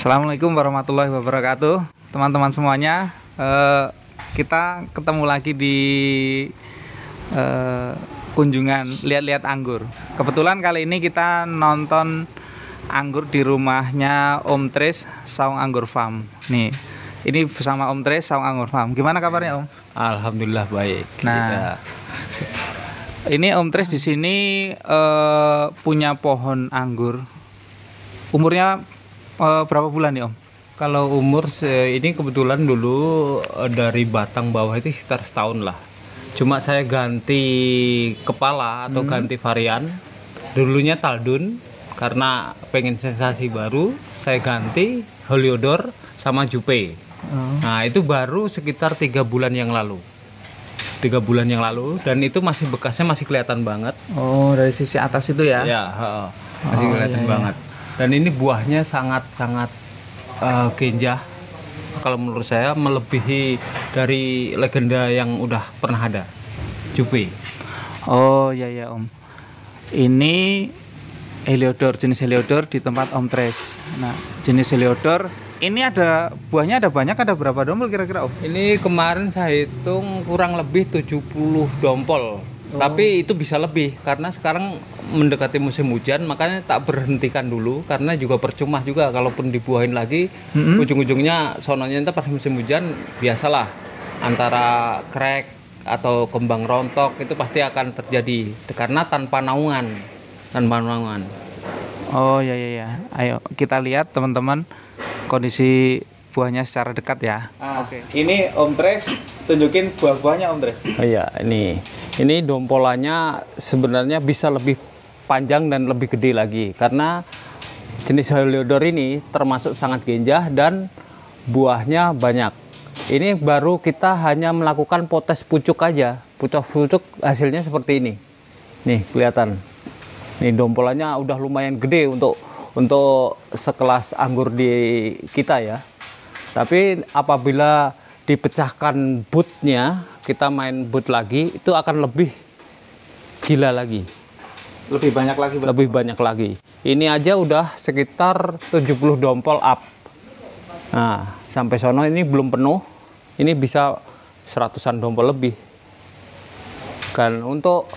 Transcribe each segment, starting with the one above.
Assalamualaikum warahmatullahi wabarakatuh, teman-teman semuanya. Kita ketemu lagi di kunjungan lihat-lihat anggur. Kebetulan kali ini kita nonton anggur di rumahnya Om Tris Saung Anggur Farm. Nih, ini bersama Om Tris Saung Anggur Farm. Gimana kabarnya, Om? Alhamdulillah baik. Nah, ini Om Tris di sini punya pohon anggur. Umurnya berapa bulan nih, Om? Kalau umur ini kebetulan dulu dari batang bawah itu sekitar setahun lah. Cuma saya ganti kepala atau ganti varian. Dulunya Taldun, karena pengen sensasi baru, saya ganti Heliodor sama Jupe. Nah itu baru sekitar 3 bulan yang lalu. 3 bulan yang lalu, dan itu masih bekasnya masih kelihatan banget. Oh, dari sisi atas itu ya? Ya, masih kelihatan banget. Dan ini buahnya sangat-sangat genjah. Kalau menurut saya melebihi dari legenda yang udah pernah ada, Jupe. Oh iya Om. Ini Heliodor, jenis Heliodor di tempat Om Tris. Nah, jenis Heliodor ini ada buahnya, ada banyak, ada berapa dompol kira-kira, Om? Ini kemarin saya hitung kurang lebih 70 dompol. Tapi itu bisa lebih karena sekarang mendekati musim hujan, makanya tak berhentikan dulu karena juga percuma juga kalaupun dibuahin lagi, ujung-ujungnya sononya nanti pas musim hujan biasalah antara crack atau kembang rontok itu pasti akan terjadi karena tanpa naungan. Oh iya. Ayo kita lihat teman-teman kondisi buahnya secara dekat ya. Oke. Ini Om Tris tunjukin buah-buahnya, Om Tris. Oh iya, ini dompolannya sebenarnya bisa lebih panjang dan lebih gede lagi karena jenis Heliodor ini termasuk sangat genjah dan buahnya banyak. Ini baru kita hanya melakukan potes pucuk aja. Pucuk hasilnya seperti ini. Nih, kelihatan. Nih dompolannya udah lumayan gede untuk sekelas anggur di kita ya. Tapi apabila dipecahkan bootnya, kita main boot lagi, itu akan lebih gila lagi. Lebih banyak lagi? Lebih banyak lagi. Ini aja udah sekitar 70 dompol up. Nah, sampai sono ini belum penuh. Ini bisa 100-an dompol lebih. Kan untuk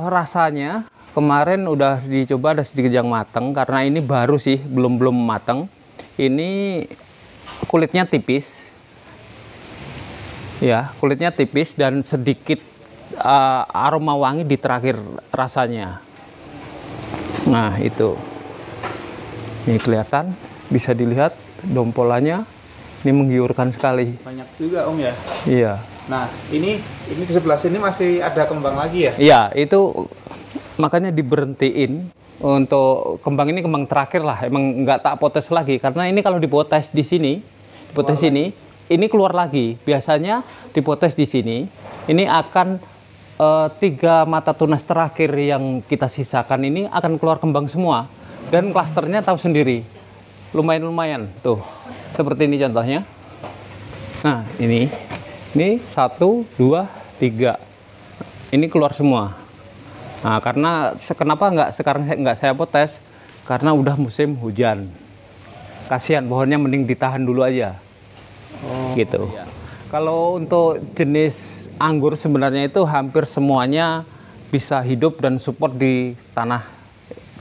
rasanya kemarin udah dicoba, ada sedikit yang matang karena ini baru sih, belum matang. Ini kulitnya tipis. Ya, kulitnya tipis dan sedikit aroma wangi di terakhir rasanya. Nah, itu. Ini kelihatan, bisa dilihat dompolannya. Ini menggiurkan sekali. Banyak juga, Om ya? Iya. Nah, ini di sebelah sini masih ada kembang lagi ya? Iya, itu makanya diberhentiin. Untuk kembang ini kembang terakhir lah, emang nggak tak potes lagi karena ini kalau dipotes di sini, ini keluar lagi. Biasanya dipotes di sini, ini akan 3 mata tunas terakhir yang kita sisakan ini akan keluar kembang semua dan klasternya tahu sendiri, lumayan tuh, seperti ini contohnya. Nah ini 1, 2, 3, ini keluar semua. Nah, karena kenapa sekarang nggak saya potes? Karena udah musim hujan. Kasihan pohonnya, mending ditahan dulu aja. Gitu. Iya. Kalau untuk jenis anggur sebenarnya itu hampir semuanya bisa hidup dan support di tanah,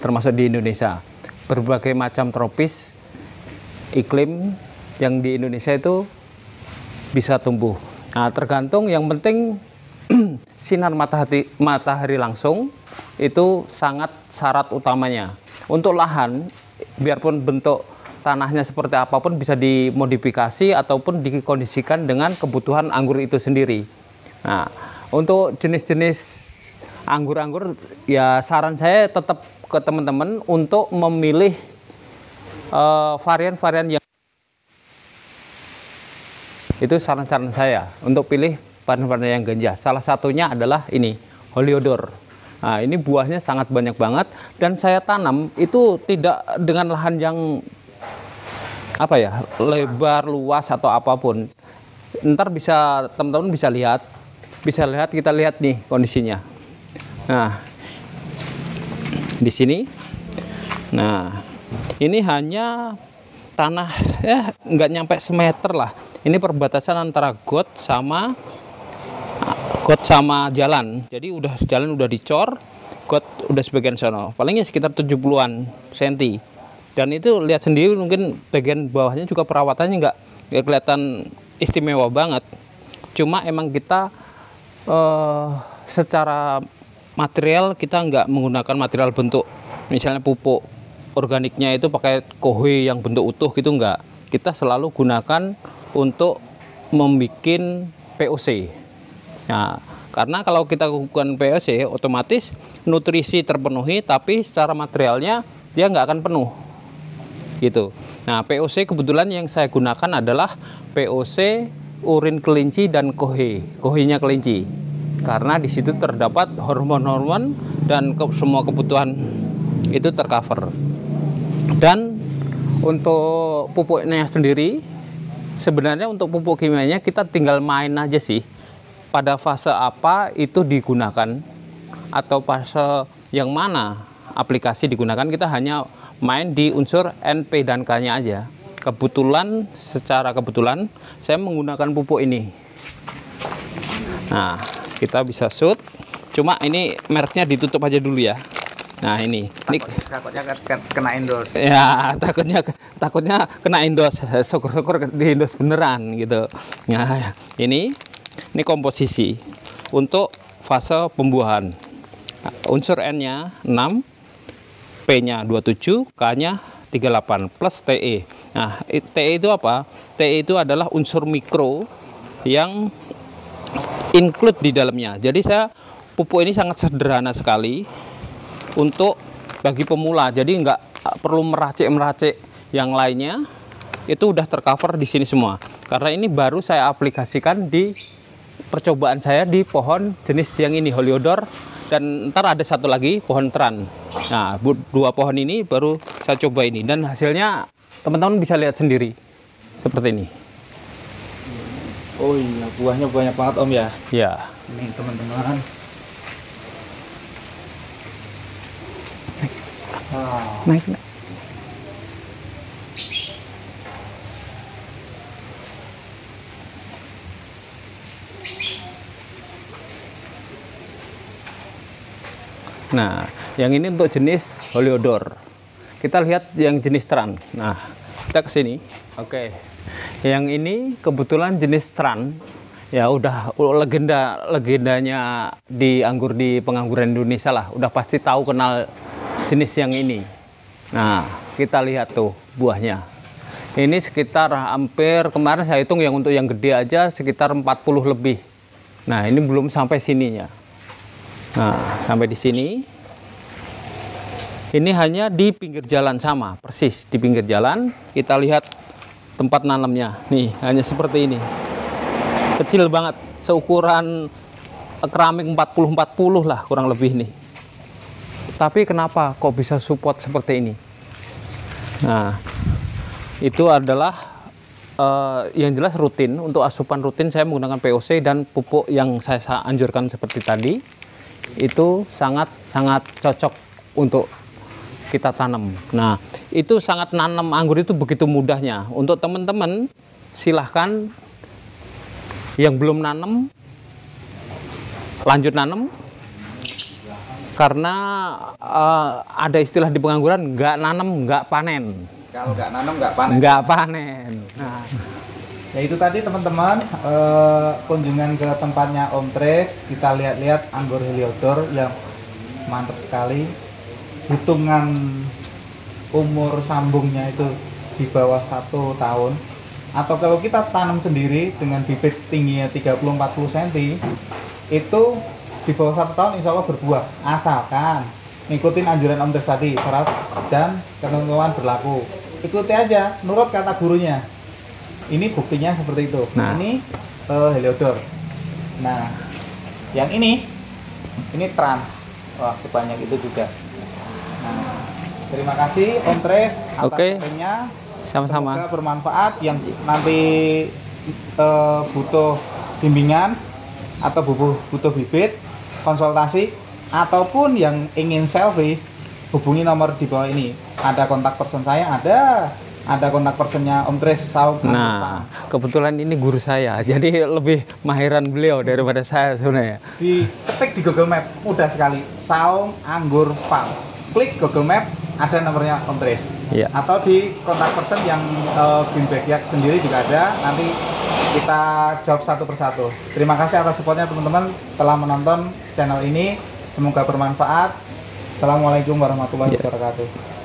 termasuk di Indonesia. Berbagai macam tropis, iklim yang di Indonesia itu bisa tumbuh. Nah, tergantung, yang penting sinar matahari langsung itu sangat syarat utamanya. Untuk lahan, biarpun bentuk tanahnya seperti apapun bisa dimodifikasi ataupun dikondisikan dengan kebutuhan anggur itu sendiri. Nah, untuk jenis-jenis anggur-anggur ya saran saya tetap ke teman-teman untuk memilih varian-varian yang itu saran-saran saya untuk pilih varian-varian yang genjah. Salah satunya adalah ini, Heliodor. Nah, ini buahnya sangat banyak banget dan saya tanam itu tidak dengan lahan yang lebar, luas atau apapun. Ntar bisa teman-teman bisa lihat, kita lihat nih kondisinya. Nah, di sini. Nah, Ini hanya tanah ya nggak nyampe semeter lah. Ini perbatasan antara got sama jalan. Jadi jalan udah dicor, got udah sebagian sono. Palingnya sekitar 70-an senti. Dan itu lihat sendiri mungkin bagian bawahnya juga perawatannya nggak kelihatan istimewa banget. Cuma emang kita secara material kita nggak menggunakan material bentuk misalnya pupuk organiknya itu pakai kohe yang bentuk utuh gitu nggak. Kita selalu gunakan untuk membuat POC. Nah, karena kalau kita lakukan POC otomatis nutrisi terpenuhi tapi secara materialnya dia nggak akan penuh gitu. Nah, POC kebetulan yang saya gunakan adalah POC urin kelinci dan kohenya kelinci. Karena di situ terdapat hormon-hormon dan semua kebutuhan itu tercover. Dan untuk pupuknya sendiri, sebenarnya untuk pupuk kimianya kita tinggal main aja sih. Pada fase apa itu digunakan atau fase yang mana aplikasi digunakan, kita hanya main di unsur NP dan K-nya aja. Secara kebetulan saya menggunakan pupuk ini. Nah, kita bisa shoot, cuma ini mereknya ditutup aja dulu ya. Nah ini takutnya kena endorse. Ya takutnya kena endorse. Syukur-syukur di endorse beneran gitu. Nah ini komposisi untuk fase pembuahan. Unsur N-nya 6, P-nya 27, K-nya 38 plus TE. Nah TE itu apa? TE itu adalah unsur mikro yang include di dalamnya. Jadi saya pupuk ini sangat sederhana sekali untuk bagi pemula. Jadi nggak perlu meracik yang lainnya. Itu udah tercover di sini semua. Karena ini baru saya aplikasikan di percobaan saya di pohon jenis yang ini Heliodor, dan ntar ada satu lagi pohon Tran. Nah, dua pohon ini baru saya coba ini dan hasilnya teman-teman bisa lihat sendiri seperti ini. Oh iya, buahnya banyak banget Om ya. Ya. Ini teman-teman. Naik. Nah, yang ini untuk jenis Heliodor. Kita lihat yang jenis Tran. Nah, kita ke sini. Oke. Yang ini kebetulan jenis Tran. Ya udah legendanya di anggur di pengangguran Indonesia lah. Udah pasti tahu kenal jenis yang ini. Nah, kita lihat tuh buahnya. Ini sekitar hampir kemarin saya hitung yang untuk yang gede aja sekitar 40 lebih. Nah, ini belum sampai sininya. Nah, sampai di sini. Ini hanya di pinggir jalan sama, persis di pinggir jalan. Kita lihat tempat nanamnya. Nih, hanya seperti ini. Kecil banget, seukuran keramik 40-40 lah kurang lebih nih. Tapi kenapa kok bisa support seperti ini? Nah, itu adalah yang jelas rutin. Untuk asupan rutin saya menggunakan POC dan pupuk yang saya anjurkan seperti tadi. Itu sangat cocok untuk kita tanam. Nah, itu sangat nanam anggur itu begitu mudahnya. Untuk teman-teman silahkan yang belum nanam lanjut nanam, karena ada istilah di pengangguran nggak nanam nggak panen. Kalau nggak nanam nggak panen. Nggak panen. Nah, ya itu tadi teman-teman kunjungan ke tempatnya Om Tres. Kita lihat-lihat anggur Heliodor yang mantap sekali. Hitungan umur sambungnya itu di bawah 1 tahun. Atau kalau kita tanam sendiri dengan bibit tingginya 30-40 cm, itu di bawah 1 tahun insya Allah berbuah. Asalkan ngikutin anjuran Om Tres tadi, syarat dan ketentuan berlaku. Ikuti aja, nurut kata gurunya. Ini buktinya seperti itu. Nah. Ini Heliodor. Nah, yang ini Trans. Wah, sebanyak itu juga. Nah, terima kasih Om Tres atas sharingnya. Sama-sama. Semoga bermanfaat. Yang nanti butuh bimbingan atau butuh bibit, konsultasi, ataupun yang ingin selfie, hubungi nomor di bawah ini. ada kontak person saya, ada kontak personnya Om Tres Saung Anggur Nah, Farm. kebetulan ini guru saya, jadi lebih mahiran beliau daripada saya sebenarnya. Diketik di Google Map, mudah sekali, Saung Anggur Farm. Klik Google Map, ada nomornya Om Tres. Iya. Atau di kontak person yang Bin Backyard sendiri juga ada, nanti kita jawab satu persatu. Terima kasih atas supportnya teman-teman telah menonton channel ini, semoga bermanfaat. Assalamualaikum warahmatullahi wabarakatuh.